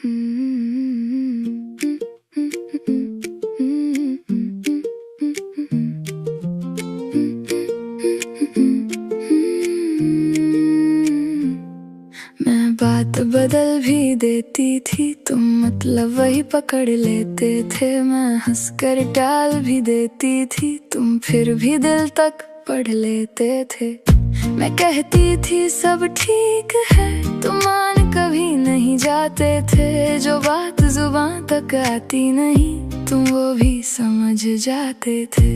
मैं बात बदल भी देती थी, तुम मतलब वही पकड़ लेते थे। मैं हंसकर टाल भी देती थी, तुम फिर भी दिल तक पढ़ लेते थे। मैं कहती थी सब ठीक है, तुम मान कभी नहीं जाते थे। जो बात जुबान तक आती नहीं, तुम वो भी समझ जाते थे।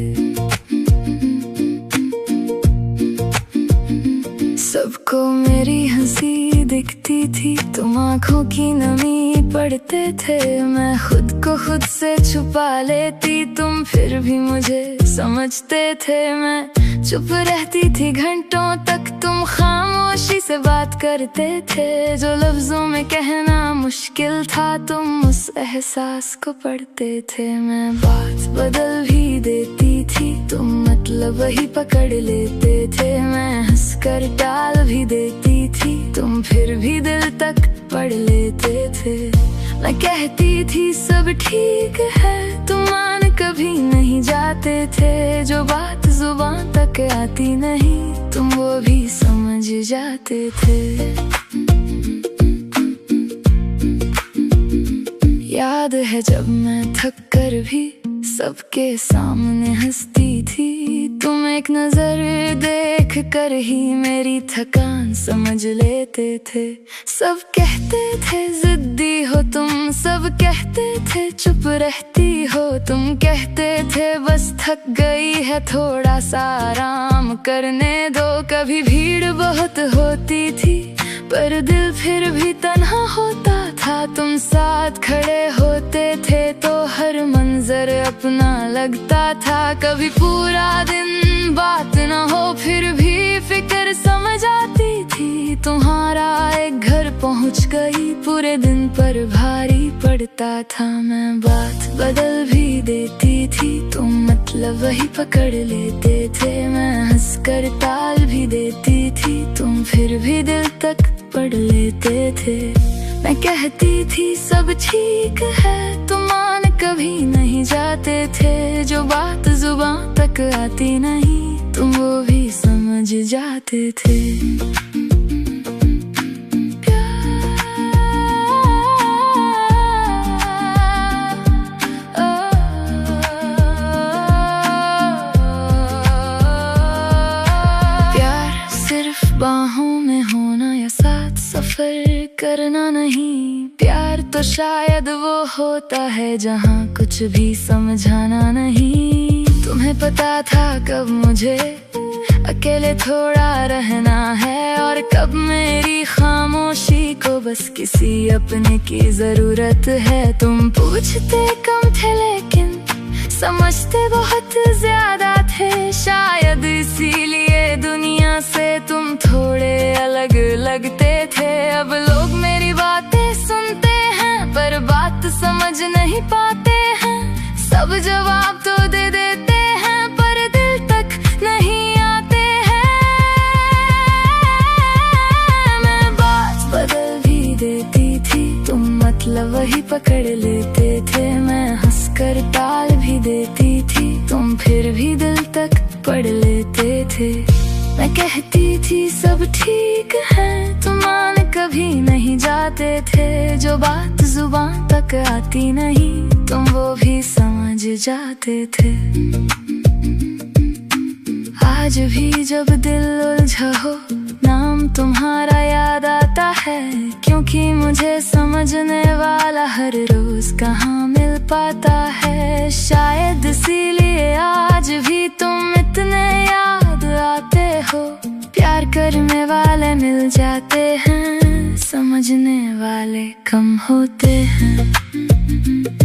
सबको मेरी हंसी दिखती थी, तुम आंखों की नमी पढ़ते थे। मैं खुद को खुद से छुपा लेती, तुम फिर भी मुझे समझते थे। मैं चुप रहती थी घंटों तक, तुम खामोशी से बात करते थे। जो लफ्जों में कहना मुश्किल था, तुम उस एहसास को पढ़ते थे। मैं बात बदल भी देती थी, तुम मतलब वही पकड़ लेते थे। मैं हंसकर टाल भी देती थी, तुम फिर भी दिल तक पढ़ लेते थे। मैं कहती थी सब ठीक है, तुम मान कभी नहीं जाते थे। जो बात जुबान तक आती नहीं, तुम वो भी समझ जाते थे। याद है जब मैं थक कर भी सबके सामने हंसती थी, तुम एक नजर देख कर ही मेरी थकान समझ लेते थे। सब कहते थे जिद्दी हो तुम, सब कहते थे चुप रहती हो। तुम कहते थे बस थक गई है, थोड़ा सा आराम करने दो। कभी भीड़ बहुत होती थी, पर दिल फिर भी तन्हा होता था। तुम साथ खड़े होते थे तो हर मंजर अपना लगता था। कभी पूरा दिन बात न हो, फिर भी फिक्र समझ आती थी। तुम्हारा एक घर पहुंच गई, पूरे दिन पर भारी पड़ता था। मैं बात बदल भी देती थी, तुम मतलब वही पकड़ लेते थे। मैं हंसकर टाल भी देती थी, तुम फिर भी दिल तक पढ़ लेते थे। मैं कहती थी सब ठीक है, तुम मान कभी नहीं जाते थे। जो बात जुबान तक आती नहीं, तुम वो भी समझ जाते थे। प्यार सिर्फ बाहों में होना या साथ सफर करना नहीं। प्यार तो शायद वो होता है जहाँ कुछ भी समझाना नहीं। तुम्हें पता था कब मुझे अकेले थोड़ा रहना है, और कब मेरी खामोशी को बस किसी अपने की जरूरत है। तुम पूछते कम थे लेकिन समझते बहुत ज्यादा थे। शायद इसीलिए दुनिया से तुम थोड़े अलग लगते थे। अब लोग मेरी बातें सुनते हैं, पर बात समझ नहीं पाते हैं। सब जवाब तो दे देते हैं, पर दिल तक नहीं आते हैं। मैं बात बदल भी देती थी, तुम मतलब वही पकड़ लेते थे। मैं हंसकर टाल भी देती थी, तुम फिर भी दिल तक पढ़ लेते थे। मैं कहती थी सब ठीक है, तुम मान कभी नहीं जाते थे। जो बात जुबान तक आती नहीं, तुम वो भी समझ जाते थे। आज भी जब दिल उलझा हो, नाम तुम्हारा याद आता है। क्योंकि मुझे समझने वाला हर रोज कहाँ मिल पाता है। शायद इसीलिए आज भी तुम इतने याद आते हो। प्यार करने वाले मिल जाते हैं, समझने वाले कम होते हैं।